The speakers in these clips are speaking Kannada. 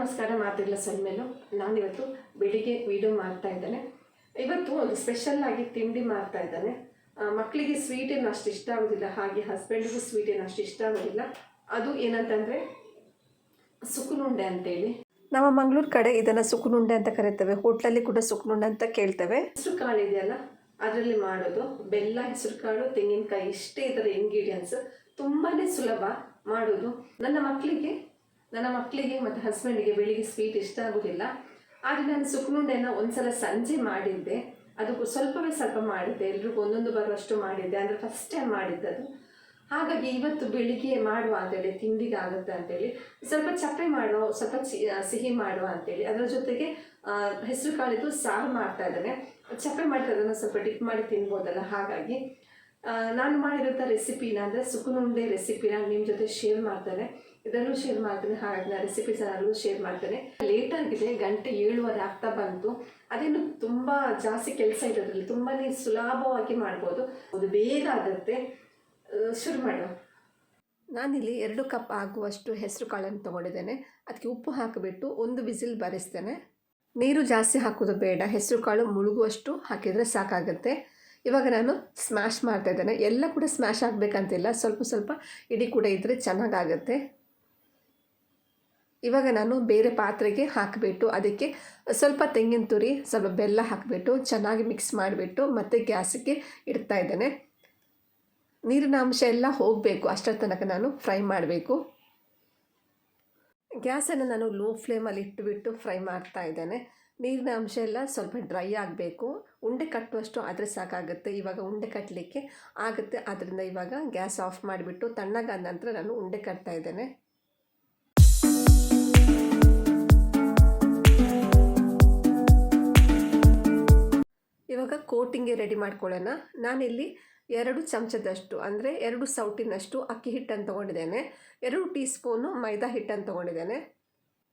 ನಮಸ್ಕಾರ. ಮಾತಿಲ್ಲ ಸಲ್ಮೇಲು. ನಾನಿವತ್ತು ಬೆಳಿಗ್ಗೆ ವಿಡಿಯೋ ಮಾಡ್ತಾ ಇದ್ದೇನೆ. ಇವತ್ತು ಒಂದು ಸ್ಪೆಷಲ್ ಆಗಿ ತಿಂಡಿ ಮಾಡ್ತಾ ಇದ್ದಾನೆ. ಮಕ್ಕಳಿಗೆ ಸ್ವೀಟ್ ಏನು ಅಷ್ಟು ಇಷ್ಟ ಆಗೋದಿಲ್ಲ, ಹಾಗೆ ಹಸ್ಬೆಂಡಿಗೂ ಸ್ವೀಟ್ ಏನು ಅಷ್ಟು ಇಷ್ಟ ಆಗೋದಿಲ್ಲ. ಅದು ಏನಂತಂದರೆ ಸುಕ್ಕುನುಂಡೆ ಅಂತೇಳಿ. ನಮ್ಮ ಮಂಗಳೂರು ಕಡೆ ಇದನ್ನು ಸುಕ್ಕುನುಂಡೆ ಅಂತ ಕರೀತೇವೆ. ಹೋಟ್ಲಲ್ಲಿ ಕೂಡ ಸುಕ್ಕುನುಂಡೆ ಅಂತ ಕೇಳ್ತೇವೆ. ಹೆಸರು ಕಾಳು ಇದೆಯಲ್ಲ ಅದರಲ್ಲಿ ಮಾಡೋದು. ಬೆಲ್ಲ, ಹೆಸರು ಕಾಳು, ತೆಂಗಿನಕಾಯಿ ಇಷ್ಟೇ ಇದರ ಇಂಗ್ರೀಡಿಯೆಂಟ್ಸ್. ತುಂಬಾ ಸುಲಭ ಮಾಡೋದು. ನನ್ನ ಮಕ್ಕಳಿಗೆ ಮತ್ತು ಹಸ್ಬೆಂಡಿಗೆ ಬೆಳಿಗ್ಗೆ ಸ್ವೀಟ್ ಇಷ್ಟ ಆಗೋದಿಲ್ಲ. ಆದರೆ ನಾನು ಸುಕ್ಕುನುಂಡೆನ ಒಂದ್ಸಲ ಸಂಜೆ ಮಾಡಿದ್ದೆ. ಅದು ಸ್ವಲ್ಪ ಮಾಡಿದ್ದೆ, ಎಲ್ರಿಗೂ ಒಂದೊಂದು ಬರುವಷ್ಟು ಮಾಡಿದ್ದೆ. ಅಂದರೆ ಫಸ್ಟ್ ಟೈಮ್ ಮಾಡಿದ್ದದು. ಹಾಗಾಗಿ ಇವತ್ತು ಬೆಳಿಗ್ಗೆ ಮಾಡುವ ಅಂತೇಳಿ, ತಿಂಡಿಗೆ ಆಗುತ್ತೆ ಅಂತೇಳಿ ಸ್ವಲ್ಪ ಚಪ್ಪೆ ಮಾಡುವ, ಸ್ವಲ್ಪ ಸಿಹಿ ಮಾಡುವ ಅಂತೇಳಿ. ಅದರ ಜೊತೆಗೆ ಹೆಸರು ಕಾಳಿದ್ದು ಸಾರು ಮಾಡ್ತಾ ಇದ್ದಾನೆ. ಚಪ್ಪೆ ಮಾಡ್ತಾ ಅದನ್ನು ಸ್ವಲ್ಪ ಡಿಪ್ ಮಾಡಿ ತಿನ್ಬೋದಲ್ಲ. ಹಾಗಾಗಿ ನಾನು ಮಾಡಿರೋಂಥ ರೆಸಿಪಿನ ಅಂದರೆ ಸುಕ್ಕುನುಂಡೆ ರೆಸಿಪಿನ ನಿಮ್ಮ ಜೊತೆ ಶೇರ್ ಮಾಡ್ತೇನೆ. ಇದರಲ್ಲೂ ಶೇರ್ ಮಾಡ್ತೇನೆ, ಹಾಗೆ ನಾನು ರೆಸಿಪೀಸ್ ಎಲ್ಲರೂ ಶೇರ್ ಮಾಡ್ತೇನೆ. ಲೇಟಾಗಿದೆ, 7:07 ಆಗ್ತಾ ಬಂತು. ಅದೇನು ತುಂಬ ಜಾಸ್ತಿ ಕೆಲಸ ಇರೋದ್ರಲ್ಲಿ ತುಂಬಾ ಸುಲಭವಾಗಿ ಮಾಡ್ಬೋದು, ಅದು ಬೇಗ ಆಗುತ್ತೆ. ಶುರು ಮಾಡುವ. ನಾನಿಲ್ಲಿ 2 ಕಪ್ ಆಗುವಷ್ಟು ಹೆಸರು ಕಾಳನ್ನು ತೊಗೊಂಡಿದ್ದೇನೆ. ಅದಕ್ಕೆ ಉಪ್ಪು ಹಾಕಿಬಿಟ್ಟು 1 ವಿಸಿಲ್ ಬರೆಸ್ತೇನೆ. ನೀರು ಜಾಸ್ತಿ ಹಾಕೋದು ಬೇಡ, ಹೆಸರು ಕಾಳು ಮುಳುಗುವಷ್ಟು ಹಾಕಿದರೆ ಸಾಕಾಗುತ್ತೆ. ಇವಾಗ ನಾನು ಸ್ಮ್ಯಾಶ್ ಮಾಡ್ತಾ ಇದ್ದೇನೆ. ಎಲ್ಲ ಕೂಡ ಸ್ಮ್ಯಾಶ್ ಆಗಬೇಕಂತಿಲ್ಲ, ಸ್ವಲ್ಪ ಇಡೀ ಕೂಡ ಇದ್ದರೆ ಚೆನ್ನಾಗಾಗುತ್ತೆ. ಇವಾಗ ನಾನು ಬೇರೆ ಪಾತ್ರೆಗೆ ಹಾಕಿಬಿಟ್ಟು ಅದಕ್ಕೆ ಸ್ವಲ್ಪ ತೆಂಗಿನ ತುರಿ, ಸ್ವಲ್ಪ ಬೆಲ್ಲ ಹಾಕಿಬಿಟ್ಟು ಚೆನ್ನಾಗಿ ಮಿಕ್ಸ್ ಮಾಡಿಬಿಟ್ಟು ಮತ್ತೆ ಗ್ಯಾಸಿಗೆ ಇಡ್ತಾ ಇದ್ದೇನೆ. ನೀರಿನ ಅಂಶ ಎಲ್ಲ ಹೋಗಬೇಕು, ಅಷ್ಟರ ತನಕ ನಾನು ಫ್ರೈ ಮಾಡಬೇಕು. ಗ್ಯಾಸನ್ನು ನಾನು ಲೋ ಫ್ಲೇಮಲ್ಲಿ ಇಟ್ಟುಬಿಟ್ಟು ಫ್ರೈ ಮಾಡ್ತಾ ಇದ್ದೇನೆ. ನೀರಿನ ಅಂಶ ಎಲ್ಲ ಸ್ವಲ್ಪ ಡ್ರೈ ಆಗಬೇಕು. ಉಂಡೆ ಕಟ್ಟುವಷ್ಟು ಆದರೆ ಸಾಕಾಗುತ್ತೆ. ಇವಾಗ ಉಂಡೆ ಕಟ್ಟಲಿಕ್ಕೆ ಆಗುತ್ತೆ. ಆದ್ದರಿಂದ ಇವಾಗ ಗ್ಯಾಸ್ ಆಫ್ ಮಾಡಿಬಿಟ್ಟು ತಣ್ಣಗಾದ ನಂತರ ನಾನು ಉಂಡೆ ಕಟ್ತಾ ಇದ್ದೇನೆ. ಇವಾಗ ಕೋಟಿಂಗ್ಗೆ ರೆಡಿ ಮಾಡ್ಕೊಳ್ಳೋಣ. ನಾನಿಲ್ಲಿ 2 ಚಮಚದಷ್ಟು ಅಂದರೆ 2 ಸೌಟಿನಷ್ಟು ಅಕ್ಕಿ ಹಿಟ್ಟನ್ನು ತೊಗೊಂಡಿದ್ದೇನೆ. 2 ಟೀ ಸ್ಪೂನು ಮೈದಾ ಹಿಟ್ಟನ್ನು ತೊಗೊಂಡಿದ್ದೇನೆ.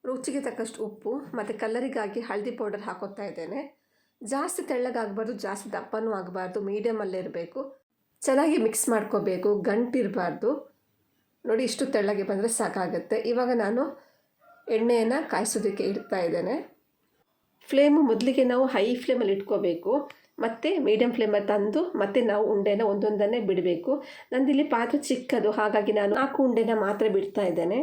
ರುಚಿಗೆ ತಕ್ಕಷ್ಟು ಉಪ್ಪು ಮತ್ತು ಕಲರಿಗಾಗಿ ಹಳದಿ ಪೌಡರ್ ಹಾಕೋತಾ ಇದ್ದೇನೆ. ಜಾಸ್ತಿ ತೆಳ್ಳಗಾಗಬಾರ್ದು, ಜಾಸ್ತಿ ದಪ್ಪನೂ ಆಗಬಾರ್ದು, ಮೀಡಿಯಮಲ್ಲೇ ಇರಬೇಕು. ಚೆನ್ನಾಗಿ ಮಿಕ್ಸ್ ಮಾಡ್ಕೋಬೇಕು, ಗಂಟಿರಬಾರ್ದು. ನೋಡಿ, ಇಷ್ಟು ತೆಳ್ಳಗೆ ಬಂದರೆ ಸಾಕಾಗುತ್ತೆ. ಇವಾಗ ನಾನು ಎಣ್ಣೆಯನ್ನು ಕಾಯಿಸೋದಕ್ಕೆ ಇಡ್ತಾ ಇದ್ದೇನೆ. ಫ್ಲೇಮು ಮೊದಲಿಗೆ ನಾವು ಹೈ ಫ್ಲೇಮಲ್ಲಿ ಇಟ್ಕೋಬೇಕು, ಮತ್ತು ಮೀಡಿಯಮ್ ಫ್ಲೇಮಲ್ಲಿ ತಂದು ಮತ್ತೆ ನಾವು ಉಂಡೆನ ಒಂದೊಂದನ್ನೇ ಬಿಡಬೇಕು. ನಂದಿಲ್ಲಿ ಪಾತ್ರೆ ಚಿಕ್ಕದು, ಹಾಗಾಗಿ ನಾನು 4 ಉಂಡೆನ ಮಾತ್ರ ಬಿಡ್ತಾ ಇದ್ದೇನೆ.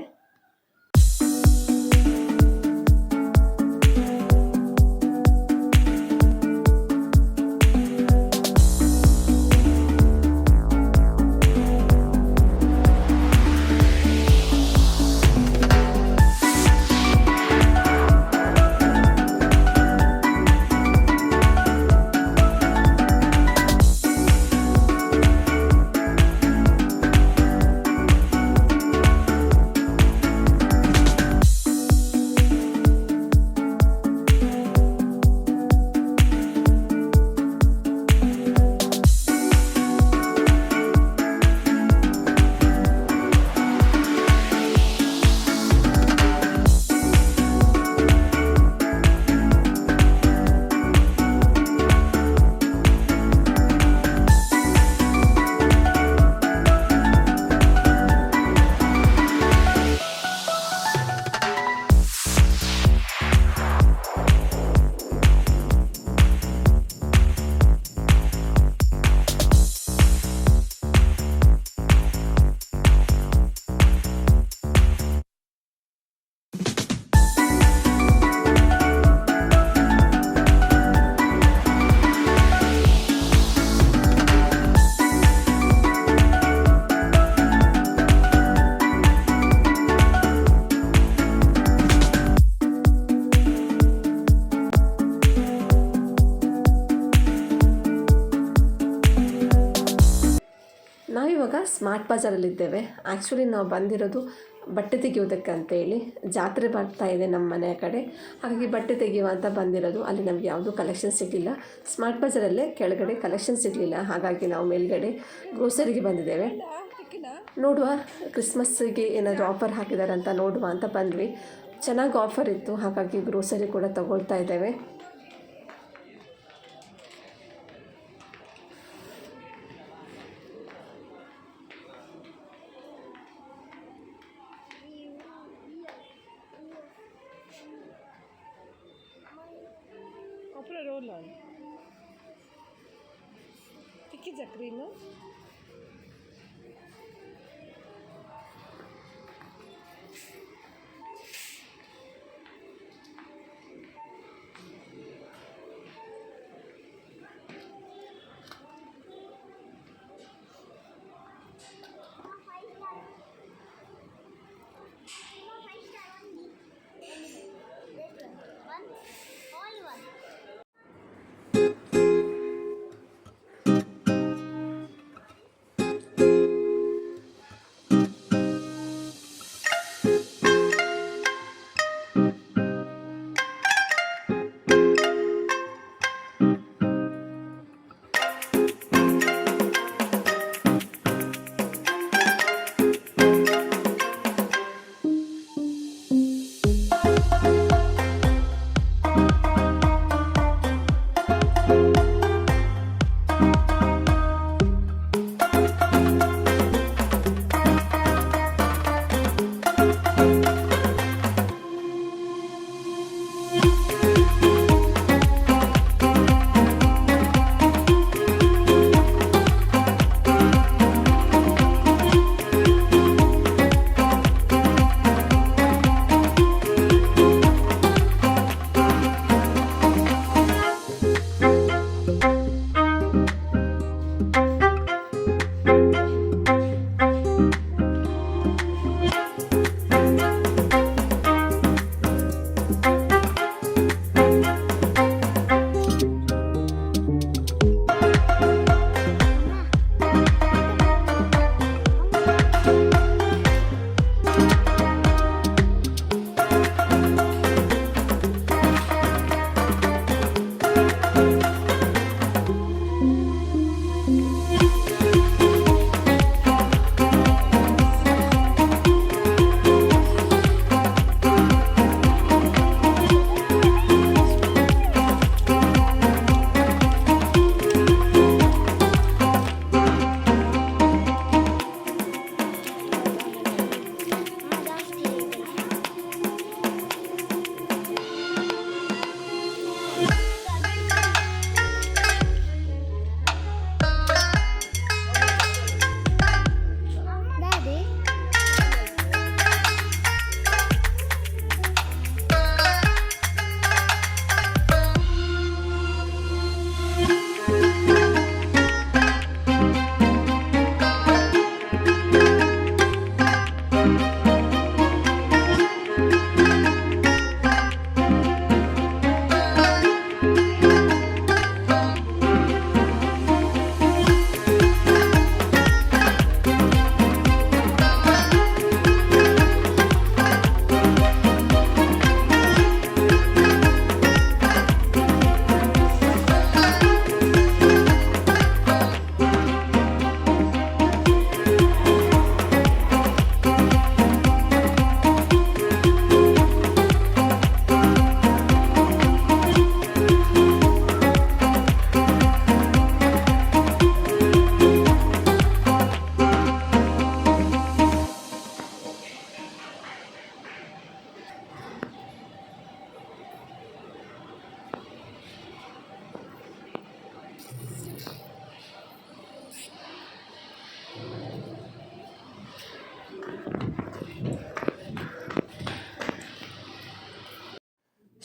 ನಾವಿವಾಗ ಸ್ಮಾರ್ಟ್ ಬಜಾರಲ್ಲಿದ್ದೇವೆ. ಆ್ಯಕ್ಚುಲಿ ನಾವು ಬಂದಿರೋದು ಬಟ್ಟೆ ತೆಗೆಯೋದಕ್ಕೆ ಅಂತೇಳಿ. ಜಾತ್ರೆ ಬರ್ತಾ ಇದೆ ನಮ್ಮ ಮನೆಯ ಕಡೆ, ಹಾಗಾಗಿ ಬಟ್ಟೆ ತೆಗೆಯುವ ಅಂತ ಬಂದಿರೋದು. ಅಲ್ಲಿ ನಮಗೆ ಯಾವುದೂ ಕಲೆಕ್ಷನ್ ಸಿಗಲಿಲ್ಲ. ಸ್ಮಾರ್ಟ್ ಬಜಾರಲ್ಲೇ ಕೆಳಗಡೆ ಕಲೆಕ್ಷನ್ ಸಿಗಲಿಲ್ಲ, ಹಾಗಾಗಿ ನಾವು ಮೇಲ್ಗಡೆ ಗ್ರೋಸರಿಗೆ ಬಂದಿದ್ದೇವೆ. ನೋಡುವ, ಕ್ರಿಸ್ಮಸ್ಸಿಗೆ ಏನಾದರೂ ಆಫರ್ ಹಾಕಿದ್ದಾರೆ ಅಂತ ನೋಡುವ ಅಂತ ಬಂದ್ವಿ. ಚೆನ್ನಾಗಿ ಆಫರ್ ಇತ್ತು, ಹಾಗಾಗಿ ಗ್ರೋಸರಿ ಕೂಡ ತಗೊಳ್ತಾ ಇದ್ದೇವೆ. roll on. Picky Jacrino.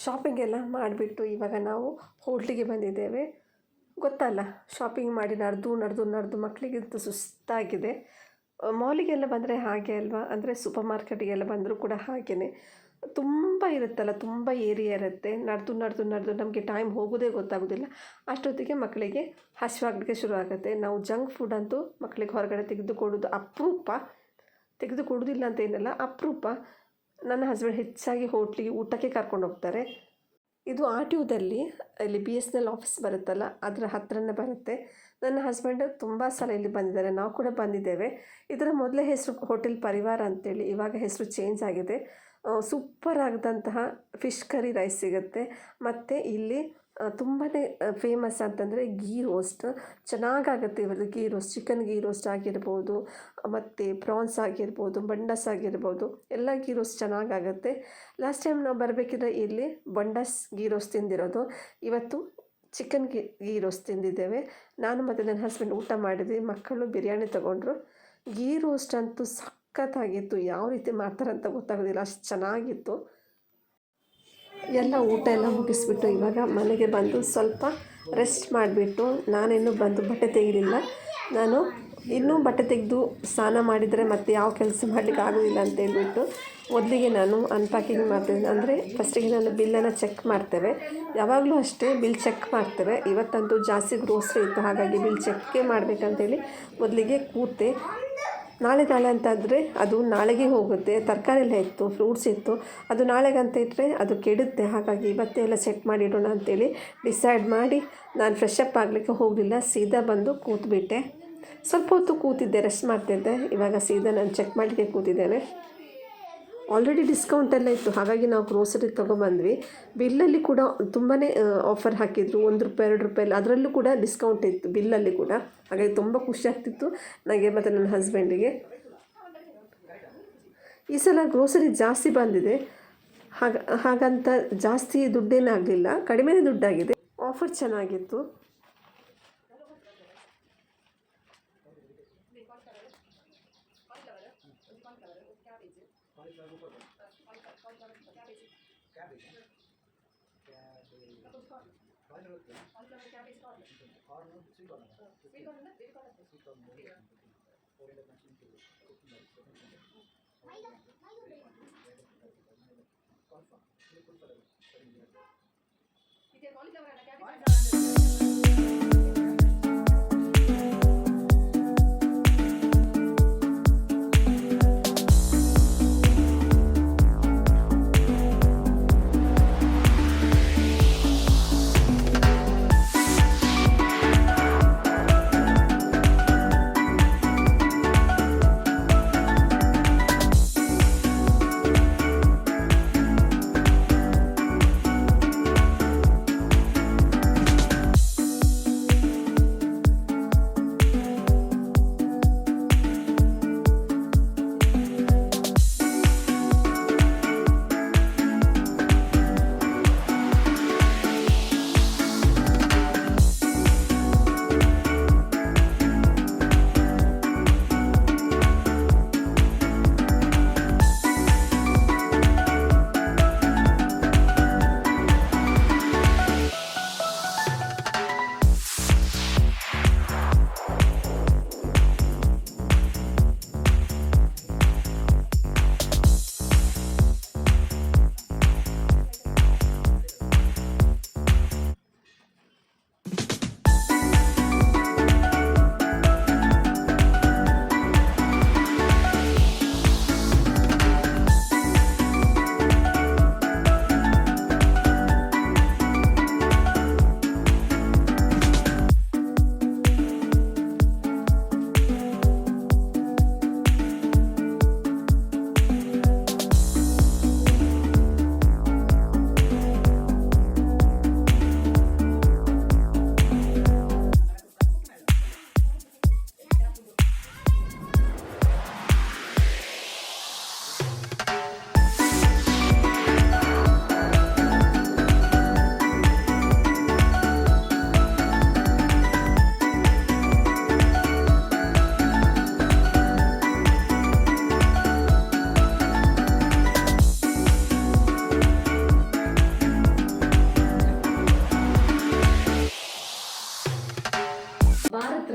Shopping ಎಲ್ಲ ಮಾಡಿಬಿಟ್ಟು ಇವಾಗ ನಾವು ಹೋಟ್ಲಿಗೆ ಬಂದಿದ್ದೇವೆ. ಗೊತ್ತಲ್ಲ, ಶಾಪಿಂಗ್ ಮಾಡಿ ನಡೆದು ಮಕ್ಕಳಿಗಂತೂ ಸುಸ್ತಾಗಿದೆ. ಮಾಲಿಗೆಲ್ಲ ಬಂದರೆ ಹಾಗೆ ಅಲ್ವಾ, ಅಂದರೆ ಸೂಪರ್ ಮಾರ್ಕೆಟಿಗೆಲ್ಲ ಬಂದರೂ ಕೂಡ ಹಾಗೆಯೇ ತುಂಬ ಇರುತ್ತಲ್ಲ, ತುಂಬ ಏರಿಯಾ ಇರುತ್ತೆ. ನಡೆದು ನಮಗೆ ಟೈಮ್ ಹೋಗೋದೇ ಗೊತ್ತಾಗೋದಿಲ್ಲ. ಅಷ್ಟೊತ್ತಿಗೆ ಮಕ್ಕಳಿಗೆ ಹಸಿವಾಗಲಿಕ್ಕೆ ಶುರು ಆಗುತ್ತೆ. ನಾವು ಜಂಕ್ ಫುಡ್ ಅಂತೂ ಮಕ್ಕಳಿಗೆ ಹೊರಗಡೆ ತೆಗೆದುಕೊಡೋದು ಅಪರೂಪ. ತೆಗೆದುಕೊಡೋದಿಲ್ಲ ಅಂತ ಏನಲ್ಲ, ಅಪರೂಪ. ನನ್ನ ಹಸ್ಬೆಂಡ್ ಹೆಚ್ಚಾಗಿ ಹೋಟ್ಲಿಗೆ ಊಟಕ್ಕೆ ಕರ್ಕೊಂಡು ಹೋಗ್ತಾರೆ. ಇದು RTOದಲ್ಲಿ ಇಲ್ಲಿ BSNL ಆಫೀಸ್ ಬರುತ್ತಲ್ಲ, ಅದರ ಹತ್ರನೇ ಬರುತ್ತೆ. ನನ್ನ ಹಸ್ಬೆಂಡ್ ತುಂಬ ಸಲ ಇಲ್ಲಿ ಬಂದಿದ್ದಾರೆ, ನಾವು ಕೂಡ ಬಂದಿದ್ದೇವೆ. ಇದರ ಮೊದಲೇ ಹೆಸರು ಹೋಟೆಲ್ ಪರಿವಾರ ಅಂತೇಳಿ, ಇವಾಗ ಹೆಸರು ಚೇಂಜ್ ಆಗಿದೆ. ಸೂಪರ್ ಆಗಿದಂತಹ ಫಿಶ್ ಕರಿ ರೈಸ್ ಸಿಗುತ್ತೆ. ಮತ್ತು ಇಲ್ಲಿ ತುಂಬಾ ಫೇಮಸ್ ಅಂತಂದರೆ ಗೀ ರೋಸ್ಟ್ ಚೆನ್ನಾಗಾಗುತ್ತೆ. ಇವ್ರದ್ದು ghee roast, chicken ghee roast ಆಗಿರ್ಬೋದು, ಮತ್ತು ಪ್ರಾನ್ಸ್ ಆಗಿರ್ಬೋದು, ಬಂಡಸ್ ಆಗಿರ್ಬೋದು, ಎಲ್ಲ ಗೀ ರೋಸ್ಟ್ ಚೆನ್ನಾಗಾಗುತ್ತೆ. ಲಾಸ್ಟ್ ಟೈಮ್ ನಾವು ಬರಬೇಕಿದ್ರೆ ಇಲ್ಲಿ ಬಂಡಸ್ ಗೀ ರೋಸ್ಟ್ ತಿಂದಿರೋದು. ಇವತ್ತು ಚಿಕನ್ ಗೀ ರೋಸ್ಟ್ ತಿಂದಿದ್ದೇವೆ. ನಾನು ಮತ್ತು ನನ್ನ ಹಸ್ಬೆಂಡ್ ಊಟ ಮಾಡಿದ್ವಿ. ಮಕ್ಕಳು ಬಿರಿಯಾನಿ ತೊಗೊಂಡ್ರು. ಗೀ ರೋಸ್ಟ್ ಅಂತೂ ಸಖತ್ತಾಗಿತ್ತು. ಯಾವ ರೀತಿ ಮಾಡ್ತಾರಂತ ಗೊತ್ತಾಗೋದಿಲ್ಲ, ಅಷ್ಟು ಚೆನ್ನಾಗಿತ್ತು. ಎಲ್ಲ ಊಟ ಎಲ್ಲ ಮುಗಿಸ್ಬಿಟ್ಟು ಇವಾಗ ಮನೆಗೆ ಬಂದು ಸ್ವಲ್ಪ ರೆಸ್ಟ್ ಮಾಡಿಬಿಟ್ಟು, ನಾನಿನ್ನೂ ಬಂದು ಬಟ್ಟೆ ತೆಗಿಲಿಲ್ಲ. ನಾನು ಇನ್ನೂ ಬಟ್ಟೆ ತೆಗೆದು ಸ್ನಾನ ಮಾಡಿದರೆ ಮತ್ತೆ ಯಾವ ಕೆಲಸ ಮಾಡಲಿಕ್ಕೆ ಆಗೋದಿಲ್ಲ ಅಂತ ಹೇಳ್ಬಿಟ್ಟು ಮೊದಲಿಗೆ ನಾನು ಅನ್ಪ್ಯಾಕಿಂಗ್ ಮಾಡ್ತಿದ್ದೀನಿ. ಅಂದರೆ ಫಸ್ಟಿಗೆ ನಾನು ಬಿಲ್ಲನ್ನು ಚೆಕ್ ಮಾಡ್ತೇವೆ. ಯಾವಾಗಲೂ ಅಷ್ಟೇ ಬಿಲ್ ಚೆಕ್ ಮಾಡ್ತೇವೆ. ಇವತ್ತಂತೂ ಜಾಸ್ತಿ ಗ್ರೋಸರಿ ಇತ್ತು, ಹಾಗಾಗಿ ಬಿಲ್ ಚೆಕ್ಕೇ ಮಾಡಬೇಕಂತೇಳಿ ಮೊದಲಿಗೆ ಕೂತೆ. ನಾಳೆ ಅಂತಾದರೆ ಅದು ನಾಳೆಗೆ ಹೋಗುತ್ತೆ. ತರಕಾರಿ ಎಲ್ಲ ಇತ್ತು, ಫ್ರೂಟ್ಸ್ ಇತ್ತು, ಅದು ನಾಳೆಗೆ ಅಂತ ಇಟ್ಟರೆ ಅದು ಕೆಡುತ್ತೆ. ಹಾಗಾಗಿ ಇವತ್ತೇ ಎಲ್ಲ ಚೆಕ್ ಮಾಡಿಡೋಣ ಅಂತೇಳಿ ಡಿಸೈಡ್ ಮಾಡಿ ನಾನು ಫ್ರೆಶ್ ಅಪ್ ಆಗಲಿಕ್ಕೆ ಹೋಗಲಿಲ್ಲ. ಸೀದಾ ಬಂದು ಕೂತ್ಬಿಟ್ಟೆ. ಸ್ವಲ್ಪ ಹೊತ್ತು ಕೂತಿದ್ದೆ, ರೆಸ್ಟ್ ಮಾಡ್ತಿದ್ದೆ. ಇವಾಗ ಸೀದಾ ನಾನು ಚೆಕ್ ಮಾಡಲಿಕ್ಕೆ ಕೂತಿದ್ದೇನೆ. ಆಲ್ರೆಡಿ ಡಿಸ್ಕೌಂಟ್ ಎಲ್ಲ ಇತ್ತು, ಹಾಗಾಗಿ ನಾವು ಗ್ರೋಸರಿ ತೊಗೊಬಂದ್ವಿ. ಬಿಲ್ಲಲ್ಲಿ ಕೂಡ ತುಂಬಾ ಆಫರ್ ಹಾಕಿದ್ರು, ₹1 ₹2 ಅದರಲ್ಲೂ ಕೂಡ ಡಿಸ್ಕೌಂಟ್ ಇತ್ತು ಬಿಲ್ಲಲ್ಲಿ ಕೂಡ. ಹಾಗಾಗಿ ತುಂಬ ಖುಷಿ ಆಗ್ತಿತ್ತು ನನಗೆ ಮತ್ತು ನನ್ನ ಹಸ್ಬೆಂಡಿಗೆ. ಈ ಸಲ ಗ್ರೋಸರಿ ಜಾಸ್ತಿ ಬಂದಿದೆ, ಹಾಗಂತ ಜಾಸ್ತಿ ದುಡ್ಡೇನಾಗಲಿಲ್ಲ, ಕಡಿಮೆ ದುಡ್ಡಾಗಿದೆ. ಆಫರ್ ಚೆನ್ನಾಗಿತ್ತು.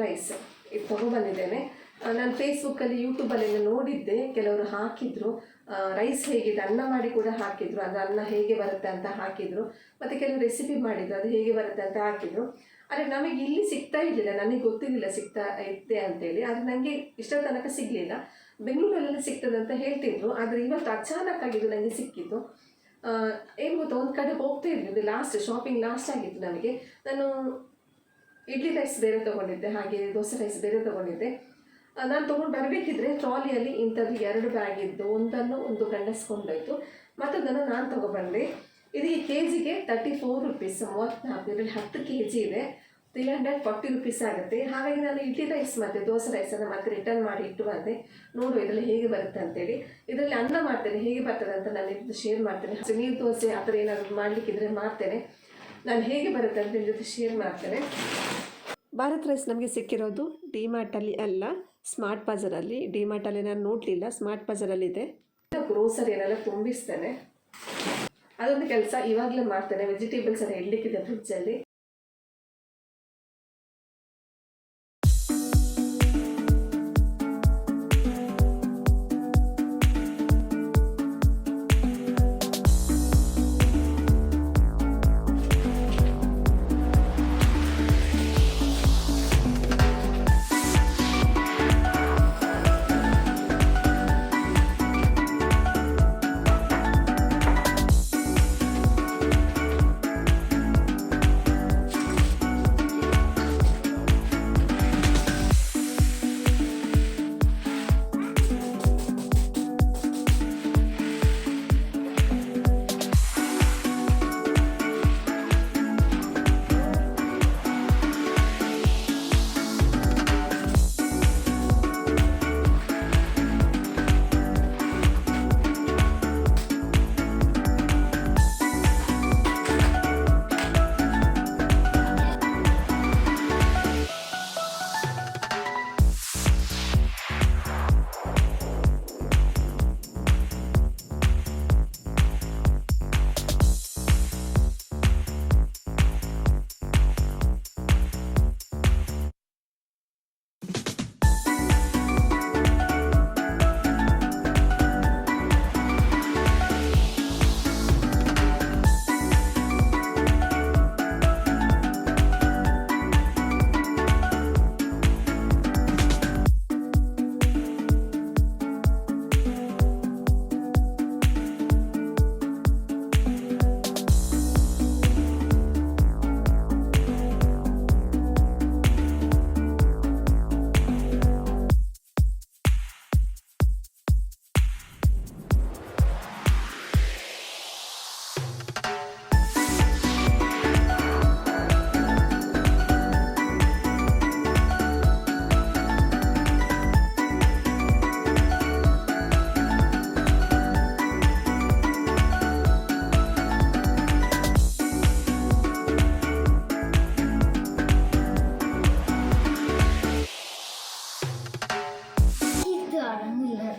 ರೈಸ್ ಇದು ತೊಗೊಬಂದಿದ್ದೇನೆ. ನಾನು ಫೇಸ್ಬುಕ್ಕಲ್ಲಿ ಯೂಟ್ಯೂಬಲ್ಲೆಲ್ಲ ನೋಡಿದ್ದೆ, ಕೆಲವರು ಹಾಕಿದ್ರು ರೈಸ್ ಹೇಗಿದೆ, ಅನ್ನ ಮಾಡಿ ಕೂಡ ಹಾಕಿದ್ರು, ಅದು ಅನ್ನ ಹೇಗೆ ಬರುತ್ತೆ ಅಂತ ಹಾಕಿದ್ರು, ಮತ್ತು ಕೆಲವು ರೆಸಿಪಿ ಮಾಡಿದ್ರು ಅದು ಹೇಗೆ ಬರುತ್ತೆ ಅಂತ ಹಾಕಿದ್ರು. ಆದರೆ ನಮಗೆ ಇಲ್ಲಿ ಸಿಗ್ತಾ ಇರಲಿಲ್ಲ, ನನಗೆ ಗೊತ್ತಿರಲಿಲ್ಲ ಸಿಗ್ತಾ ಇತ್ತೆ ಅಂತೇಳಿ. ಆದರೆ ನನಗೆ ಇಷ್ಟರ ತನಕ ಸಿಗಲಿಲ್ಲ. ಬೆಂಗಳೂರಲ್ಲೆಲ್ಲ ಸಿಗ್ತದೆ ಅಂತ ಹೇಳ್ತಿದ್ರು, ಆದರೆ ಇವತ್ತು ಅಚಾನಕ್ ಆಗಿದ್ದು ನನಗೆ ಸಿಕ್ಕಿತ್ತು. ಏನು ಗೊತ್ತಾ, ಒಂದು ಕಡೆ ಹೋಗ್ತಾ ಇದ್ವಿ, ಶಾಪಿಂಗ್ ಲಾಸ್ಟ್ ಆಗಿತ್ತು ನಮಗೆ. ನಾನು ಇಡ್ಲಿ ರೈಸ್ ಬೇರೆ ತೊಗೊಂಡಿದ್ದೆ, ಹಾಗೆ ದೋಸೆ ರೈಸ್ ಬೇರೆ ತೊಗೊಂಡಿದ್ದೆ. ನಾನು ತೊಗೊಂಡು ಬರಬೇಕಿದ್ರೆ ಟ್ರಾಲಿಯಲ್ಲಿ ಇಂಥದ್ದು 2 ಬ್ಯಾಗ್ ಇದ್ದು, ಒಂದು ಗಂಡಸ್ಕೊಂಡೋಯ್ತು, ಮತ್ತೊಂದನ್ನು ನಾನು ತೊಗೊಬಂದೆ. ಇದು ಈ ಕೆ ಜಿಗೆ ₹34, 34. ಇದರಲ್ಲಿ 10 kg ಇದೆ, ₹340 ಆಗುತ್ತೆ. ಹಾಗಾಗಿ ನಾನು ಇಡ್ಲಿ ರೈಸ್ ಮತ್ತು ದೋಸೆ ರೈಸನ್ನು ಮತ್ತೆ ರಿಟರ್ನ್ ಮಾಡಿ ಇಟ್ಟು ಬಂದೆ. ನೋಡು ಇದರಲ್ಲಿ ಹೇಗೆ ಬರುತ್ತೆ ಅಂತೇಳಿ. ಇದರಲ್ಲಿ ಅನ್ನ ಮಾಡ್ತೇನೆ, ಹೇಗೆ ಬರ್ತದೆ ಅಂತ ನಾನು ಇದು ಶೇರ್ ಮಾಡ್ತೇನೆ. ನೀರು ದೋಸೆ ಆ ಥರ ಏನಾದರೂ ಮಾಡಲಿಕ್ಕಿದ್ರೆ ಮಾಡ್ತೇನೆ. ನಾನು ಹೇಗೆ ಬರುತ್ತೆ ಅಂತ ನಿಮ್ಮ ಜೊತೆ ಶೇರ್ ಮಾಡ್ತೇನೆ. ಭಾರತ್ ರೈಸ್ ನಮಗೆ ಸಿಕ್ಕಿರೋದು ಡಿಮಾರ್ಟಲ್ಲಿ ಅಲ್ಲ, ಸ್ಮಾರ್ಟ್ ಬಜಾರಲ್ಲಿ. ಡಿಮಾರ್ಟಲ್ಲಿ ನಾನು ನೋಡಲಿಲ್ಲ, ಸ್ಮಾರ್ಟ್ ಬಜಾರಲ್ಲಿದೆ. ಗ್ರೋಸರಿ ಏನೆಲ್ಲ ತುಂಬಿಸ್ತೇನೆ, ಅದೊಂದು ಕೆಲಸ ಇವಾಗಲೇ ಮಾಡ್ತೇನೆ. ವೆಜಿಟೇಬಲ್ಸ್ ಎಲ್ಲ ಇಡ್ಲಿಕ್ಕಿದೆ ಫ್ರಿಜ್ಜಲ್ಲಿ.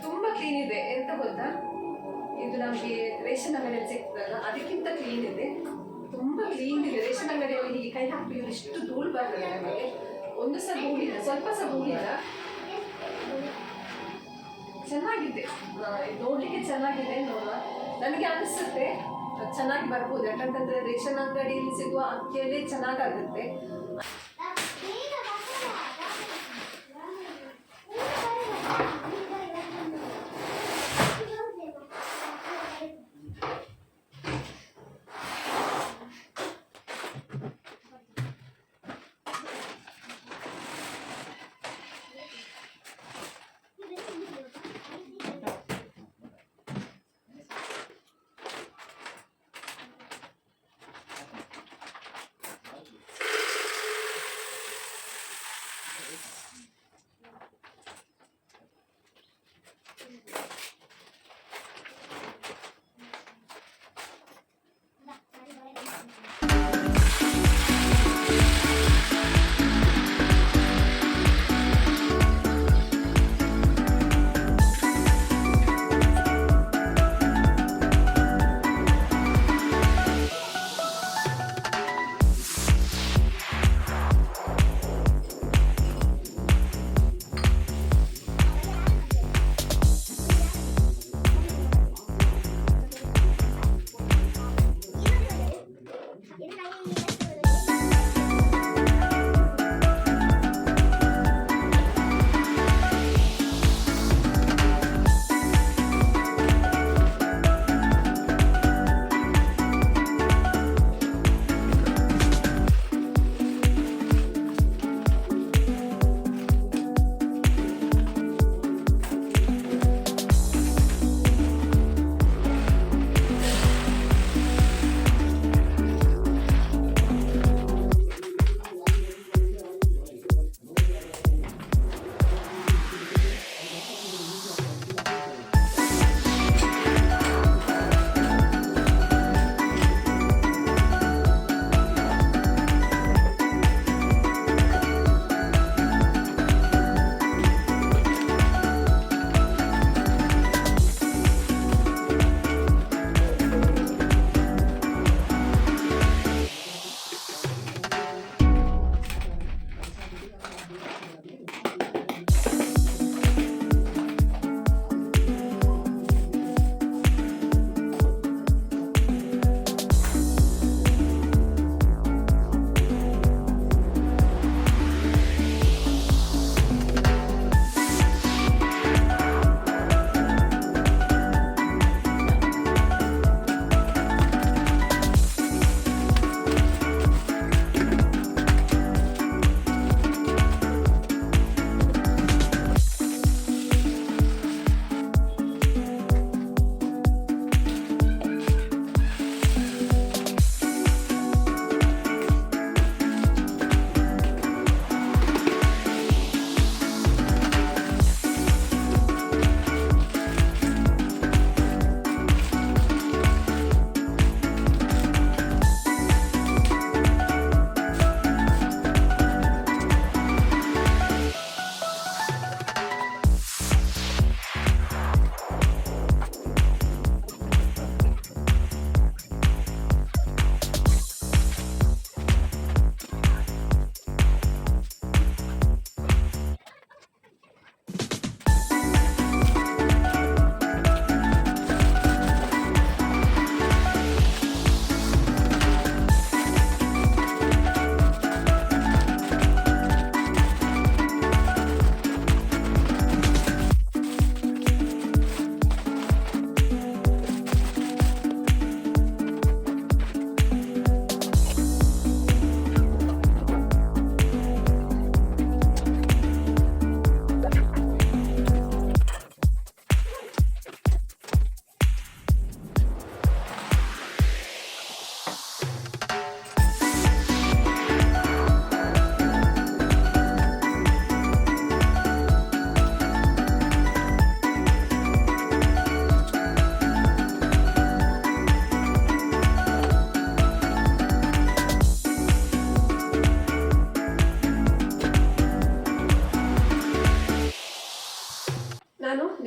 ತುಂಬ ಕ್ಲೀನ್ ಇದೆ. ಎಂತ ಗೊತ್ತಾ, ಇದು ನಮಗೆ ರೇಷನ್ ಅಂಗಡಿಯಲ್ಲಿ ಸಿಗ್ತದಲ್ಲ ಅದಕ್ಕಿಂತ ಕ್ಲೀನ್ ಇದೆ. ತುಂಬ ಕ್ಲೀನ್ ಇದೆ. ರೇಷನ್ ಅಂಗಡಿಯಲ್ಲಿ ಹೀಗೆ ಕೈ ಹಾಕಿದ್ರೆ ಇಷ್ಟು ಧೂಳು ಬರ್ತದೆ ನಮಗೆ. ಒಂದು ಸಹ ಧೂಳಿಲ್ಲ, ಸ್ವಲ್ಪ ಸಹ ಧೂಳಿಲ್ಲ. ಚೆನ್ನಾಗಿದೆ, ನೋಡಲಿಕ್ಕೆ ಚೆನ್ನಾಗಿದೆ. ನೋಡುವ ನನಗೆ ಅನಿಸುತ್ತೆ ಚೆನ್ನಾಗಿ ಬರ್ಬೋದು. ಯಾಕಂತಂದರೆ ರೇಷನ್ ಅಂಗಡಿಯಲ್ಲಿ ಸಿಗುವ ಅಕ್ಕಿಯಲ್ಲೇ ಚೆನ್ನಾಗಾಗುತ್ತೆ.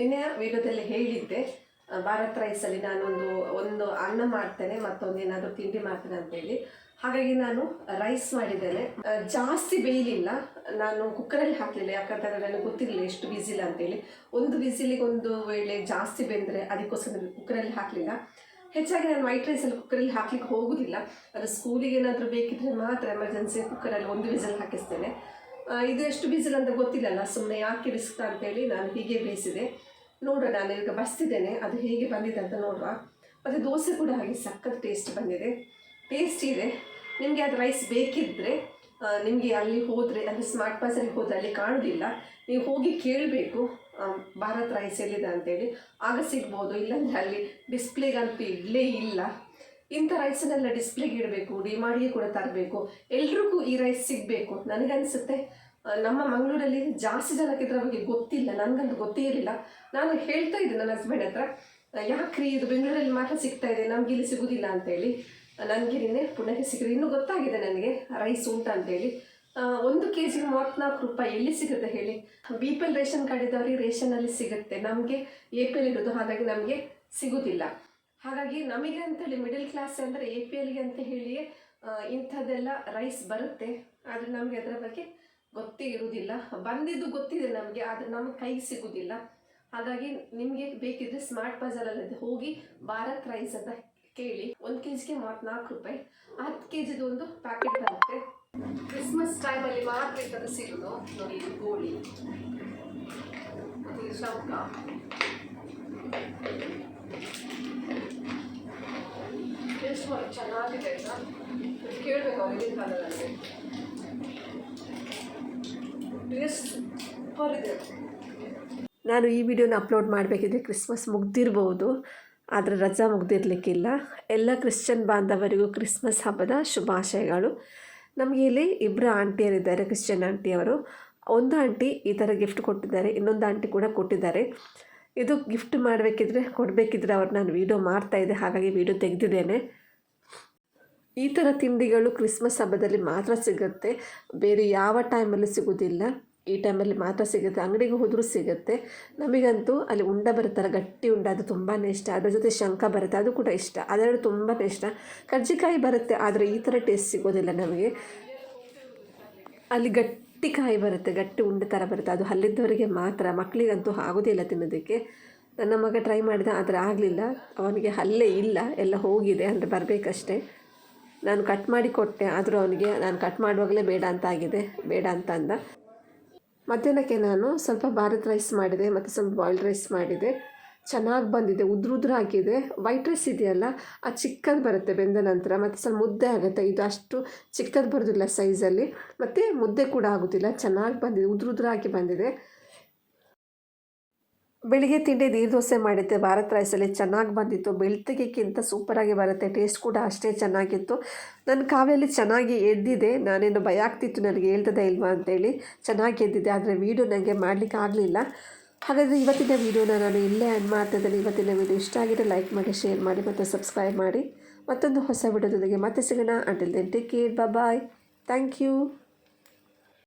ನಿನ್ನೆ ವಿಡಿಯೋದಲ್ಲಿ ಹೇಳಿದ್ದೆ ಭಾರತ್ ರೈಸಲ್ಲಿ ಒಂದು ಅನ್ನ ಮಾಡ್ತೇನೆ ಮತ್ತೊಂದು ಏನಾದರೂ ತಿಂಡಿ ಮಾಡ್ತೇನೆ ಅಂತೇಳಿ. ಹಾಗಾಗಿ ನಾನು ರೈಸ್ ಮಾಡಿದ್ದೇನೆ. ಜಾಸ್ತಿ ಬೇಯಲಿಲ್ಲ, ನಾನು ಕುಕ್ಕರಲ್ಲಿ ಹಾಕಲಿಲ್ಲ, ಯಾಕಂತಂದರೆ ನನಗೆ ಗೊತ್ತಿರಲಿಲ್ಲ ಎಷ್ಟು ವಿಸಿಲ್ ಅಂತೇಳಿ. ಒಂದು ವಿಸಿಲಿಗೆ ಒಂದು ವೇಳೆ ಜಾಸ್ತಿ ಬೆಂದರೆ ಅದಕ್ಕೋಸ್ಕರ ಕುಕ್ಕರಲ್ಲಿ ಹಾಕಲಿಲ್ಲ. ಹೆಚ್ಚಾಗಿ ನಾನು ವೈಟ್ ರೈಸಲ್ಲಿ ಕುಕ್ಕರಲ್ಲಿ ಹಾಕ್ಲಿಕ್ಕೆ ಹೋಗೋದಿಲ್ಲ, ಅದು ಸ್ಕೂಲಿಗೆ ಏನಾದರೂ ಬೇಕಿದ್ರೆ ಮಾತ್ರ ಎಮರ್ಜೆನ್ಸಿ ಕುಕ್ಕರಲ್ಲಿ ಒಂದು ವಿಸಿಲ್ ಹಾಕಿಸ್ತೇನೆ. ಇದು ಎಷ್ಟು ವಿಸಿಲ್ ಅಂತ ಗೊತ್ತಿಲ್ಲಲ್ಲ, ಸುಮ್ಮನೆ ಯಾಕೆ ರಿಸ್ಕ್ ಅಂತೇಳಿ ನಾನು ಹೀಗೆ ಬೇಯಿಸಿದೆ. ನೋಡುವ, ನಾನು ಈಗ ಬಸ್ತಿದ್ದೇನೆ, ಅದು ಹೇಗೆ ಬಂದಿದೆ ಅಂತ ನೋಡುವ. ಮತ್ತು ದೋಸೆ ಕೂಡ ಹಾಗೆ ಸಖತ್ ಟೇಸ್ಟ್ ಬಂದಿದೆ, ಟೇಸ್ಟ್ ಇದೆ. ನಿಮಗೆ ಅದು ರೈಸ್ ಬೇಕಿದ್ದರೆ ನಿಮಗೆ ಅಲ್ಲಿ ಹೋದರೆ, ಅಂದರೆ ಸ್ಮಾರ್ಟ್ ಬಜಾರಿಗೆ ಹೋದರೆ ಅಲ್ಲಿ ಕಾಣೋದಿಲ್ಲ, ನೀವು ಹೋಗಿ ಕೇಳಬೇಕು ಭಾರತ್ ರೈಸ್ ಎಲ್ಲಿದೆ ಅಂತೇಳಿ, ಆಗ ಸಿಗ್ಬೋದು. ಇಲ್ಲಾಂದರೆ ಅಲ್ಲಿ ಡಿಸ್ಪ್ಲೇಗಂತೂ ಇಲ್ಲೇ ಇಲ್ಲ. ಇಂಥ ರೈಸನ್ನೆಲ್ಲ ಡಿಸ್ಪ್ಲೇಗೆ ಇಡಬೇಕು, ಡಿಮಾರ್ಟ್ಗೆ ಕೂಡ ತರಬೇಕು, ಎಲ್ರಿಗೂ ಈ ರೈಸ್ ಸಿಗಬೇಕು. ನನಗನ್ಸುತ್ತೆ ನಮ್ಮ ಮಂಗಳೂರಲ್ಲಿ ಜಾಸ್ತಿ ಜನಕ್ಕೆ ಇದರ ಬಗ್ಗೆ ಗೊತ್ತಿಲ್ಲ, ನನಗಂತೂ ಗೊತ್ತೇ ಇರಲಿಲ್ಲ. ನಾನು ಹೇಳ್ತಾ ಇದ್ದೆ ನನ್ನ ಹಸ್ಬೆಂಡ್ ಹತ್ರ, ಯಾಕ್ರಿ ಇದು ಬೆಂಗಳೂರಲ್ಲಿ ಮಾತ್ರ ಸಿಗ್ತಾ ಇದೆ, ನಮ್ಗೆ ಇಲ್ಲಿ ಸಿಗೋದಿಲ್ಲ ಅಂತೇಳಿ. ನನಗೆ ನಿನ್ನೆ ಪುಣೆಗೆ ಸಿಕ್ಕಿದೆ, ಇನ್ನೂ ಗೊತ್ತಾಗಿದೆ ನನಗೆ ರೈಸ್ ಉಂಟು ಅಂತೇಳಿ. 1 kg 34 ರೂಪಾಯಿ ಎಲ್ಲಿ ಸಿಗುತ್ತೆ ಹೇಳಿ? BPL ರೇಷನ್ ಕಾರ್ಡ್ ಇದ್ದವ್ರಿಗೆ ರೇಷನಲ್ಲಿ ಸಿಗುತ್ತೆ, ನಮಗೆ APL ಇರೋದು, ಹಾಗಾಗಿ ನಮಗೆ ಸಿಗೋದಿಲ್ಲ. ಹಾಗಾಗಿ ನಮಗೆ ಅಂತೇಳಿ ಮಿಡಲ್ ಕ್ಲಾಸ್ ಅಂದರೆ APLಗೆ ಅಂತ ಹೇಳಿಯೇ ಇಂಥದ್ದೆಲ್ಲ ರೈಸ್ ಬರುತ್ತೆ, ಆದರೆ ನಮಗೆ ಅದರ ಬಗ್ಗೆ ಗೊತ್ತೇ ಇರುವುದಿಲ್ಲ. ಬಂದಿದ್ದು ಗೊತ್ತಿದೆ ನಮಗೆ, ಆದರೆ ನಮಗೆ ಕೈಗೆ ಸಿಗೋದಿಲ್ಲ. ಹಾಗಾಗಿ ನಿಮಗೆ ಬೇಕಿದ್ರೆ ಸ್ಮಾರ್ಟ್ ಬಜಾರಲ್ಲಿ ಹೋಗಿ ಭಾರತ್ ರೈಸ್ ಅಂತ ಕೇಳಿ. 1 kgಗೆ 34 ರೂಪಾಯಿ, 10 kgದು ಒಂದು ಪ್ಯಾಕೆಟ್ ಬರುತ್ತೆ. ಕ್ರಿಸ್ಮಸ್ ಟೈಮಲ್ಲಿ ಮಾತ್ರ ಇದನ್ನು ಸಿಗೋದು ನೋಡಿ. ಇದು ಗೋಳಿ ಮತ್ತು ಇದು ಶೌಕ. ಟೇಸ್ಟ್ ಮಾಡಿ ಚೆನ್ನಾಗಿದೆ ಆಯಿತಾ, ಕೇಳಬೇಕು ಆಗಿನ ಕಾಲದಲ್ಲಿ ಟೇಸ್ಟ್ ಸೂಪರ್ ಇದೆ. ನಾನು ಈ ವಿಡಿಯೋನ ಅಪ್ಲೋಡ್ ಮಾಡಬೇಕಿದ್ರೆ ಕ್ರಿಸ್ಮಸ್ ಮುಗ್ದಿರ್ಬೋದು, ಆದರೆ ರಜಾ ಮುಗ್ದಿರಲಿಕ್ಕಿಲ್ಲ. ಎಲ್ಲ ಕ್ರಿಶ್ಚಿಯನ್ ಬಾಂಧವರಿಗೂ ಕ್ರಿಸ್ಮಸ್ ಹಬ್ಬದ ಶುಭಾಶಯಗಳು. ನಮಗೆ ಇಲ್ಲಿ 2 ಆಂಟಿಯರಿದ್ದಾರೆ, ಕ್ರಿಶ್ಚಿಯನ್ ಆಂಟಿಯವರು. ಒಂದು ಆಂಟಿ ಈ ಥರ ಗಿಫ್ಟ್ ಕೊಟ್ಟಿದ್ದಾರೆ, ಇನ್ನೊಂದು ಆಂಟಿ ಕೂಡ ಕೊಟ್ಟಿದ್ದಾರೆ. ಇದು ಗಿಫ್ಟ್ ಕೊಡಬೇಕಿದ್ರೆ ಅವ್ರು ನಾನು ವೀಡಿಯೋ ಮಾಡ್ತಾಯಿದ್ದೆ, ಹಾಗಾಗಿ ವೀಡಿಯೋ ತೆಗೆದಿದ್ದೇನೆ. ಈ ಥರ ತಿಂಡಿಗಳು ಕ್ರಿಸ್ಮಸ್ ಹಬ್ಬದಲ್ಲಿ ಮಾತ್ರ ಸಿಗುತ್ತೆ, ಬೇರೆ ಯಾವ ಟೈಮಲ್ಲಿ ಸಿಗೋದಿಲ್ಲ. ಈ ಟೈಮಲ್ಲಿ ಮಾತ್ರ ಸಿಗುತ್ತೆ, ಅಂಗಡಿಗೆ ಹೋದರೂ ಸಿಗುತ್ತೆ. ನಮಗಂತೂ ಅಲ್ಲಿ ಉಂಡ ಬರುತ್ತಲ್ಲ, ಗಟ್ಟಿ ಉಂಡ, ಅದು ತುಂಬಾ ಇಷ್ಟ. ಅದರ ಜೊತೆ ಶಂಖ ಬರುತ್ತೆ, ಅದು ಕೂಡ ಇಷ್ಟ. ಅದೆರಡು ತುಂಬಾ ಇಷ್ಟ. ಕರ್ಜಿಕಾಯಿ ಬರುತ್ತೆ, ಆದರೆ ಈ ಥರ ಟೇಸ್ಟ್ ಸಿಗೋದಿಲ್ಲ ನಮಗೆ. ಅಲ್ಲಿ ಗಟ್ಟಿ ಕಾಯಿ ಬರುತ್ತೆ, ಗಟ್ಟಿ ಉಂಡೆ ಥರ ಬರುತ್ತೆ, ಅದು ಅಲ್ಲಿದ್ದವರಿಗೆ ಮಾತ್ರ. ಮಕ್ಕಳಿಗಂತೂ ಆಗೋದಿಲ್ಲ ತಿನ್ನೋದಕ್ಕೆ. ನನ್ನ ಮಗ ಟ್ರೈ ಮಾಡಿದ, ಆದರೆ ಆಗಲಿಲ್ಲ, ಅವನಿಗೆ ಹಲ್ಲೇ ಇಲ್ಲ, ಎಲ್ಲ ಹೋಗಿದೆ, ಅಂದರೆ ಬರಬೇಕಷ್ಟೇ. ನಾನು ಕಟ್ ಮಾಡಿ ಕೊಟ್ಟೆ, ಆದರೂ ಅವನಿಗೆ ನಾನು ಕಟ್ ಮಾಡುವಾಗಲೇ ಬೇಡ ಅಂತ ಆಗಿದೆ, ಬೇಡ ಅಂತ ಅಂದ. ಮಧ್ಯಾಹ್ನಕ್ಕೆ ನಾನು ಸ್ವಲ್ಪ ಭಾರತ್ ರೈಸ್ ಮಾಡಿದೆ ಮತ್ತು ಸ್ವಲ್ಪ ಬಾಯ್ಲ್ಡ್ ರೈಸ್ ಮಾಡಿದೆ. ಚೆನ್ನಾಗಿ ಬಂದಿದೆ, ಉದುರು ಹಾಕಿದೆ. ವೈಟ್ ರೈಸ್ ಇದೆಯಲ್ಲ, ಅದು ಚಿಕ್ಕದು ಬರುತ್ತೆ ಬೆಂದ ನಂತರ, ಮತ್ತು ಸ್ವಲ್ಪ ಮುದ್ದೆ ಆಗುತ್ತೆ. ಇದು ಅಷ್ಟು ಚಿಕ್ಕದು ಬರೋದಿಲ್ಲ ಸೈಜಲ್ಲಿ, ಮತ್ತು ಮುದ್ದೆ ಕೂಡ ಆಗೋದಿಲ್ಲ. ಚೆನ್ನಾಗಿ ಬಂದಿದೆ, ಉದುರು ಹಾಕಿ ಬಂದಿದೆ. ಬೆಳಿಗ್ಗೆ ತಿಂಡಿ ನೀರು ದೋಸೆ ಮಾಡಿದ್ದೆ ಭಾರತ್ ರೈಸಲ್ಲಿ, ಚೆನ್ನಾಗಿ ಬಂದಿತ್ತು. ಬೆಳ್ತಿಗೆಕ್ಕಿಂತ ಸೂಪರಾಗಿ ಬರುತ್ತೆ, ಟೇಸ್ಟ್ ಕೂಡ ಅಷ್ಟೇ ಚೆನ್ನಾಗಿತ್ತು. ನನ್ನ ಕಾವ್ಯಲ್ಲಿ ಚೆನ್ನಾಗಿ ಎದ್ದಿದೆ, ನಾನೇನು ಭಯ ಆಗ್ತಿತ್ತು ನನಗೆ ಹೇಳ್ತದೆ ಇಲ್ವಾ ಅಂತೇಳಿ. ಚೆನ್ನಾಗಿ ಎದ್ದಿದೆ, ಆದರೆ ವೀಡಿಯೋ ನನಗೆ ಮಾಡಲಿಕ್ಕೆ ಆಗಲಿಲ್ಲ. ಹಾಗಾದರೆ ಇವತ್ತಿನ ವೀಡಿಯೋನ ನಾನು ಇಲ್ಲೇ ಎಂಡ್ ಮಾಡ್ತಿದ್ದೇನೆ. ಇವತ್ತಿನ ವೀಡಿಯೋ ಇಷ್ಟ ಆಗಿದೆ ಲೈಕ್ ಮಾಡಿ, ಶೇರ್ ಮಾಡಿ ಮತ್ತು ಸಬ್ಸ್ಕ್ರೈಬ್ ಮಾಡಿ. ಮತ್ತೊಂದು ಹೊಸ ವೀಡಿಯೋದೊಂದಿಗೆ ಮತ್ತೆ ಸಿಗೋಣ. Until then take care, bye, thank you.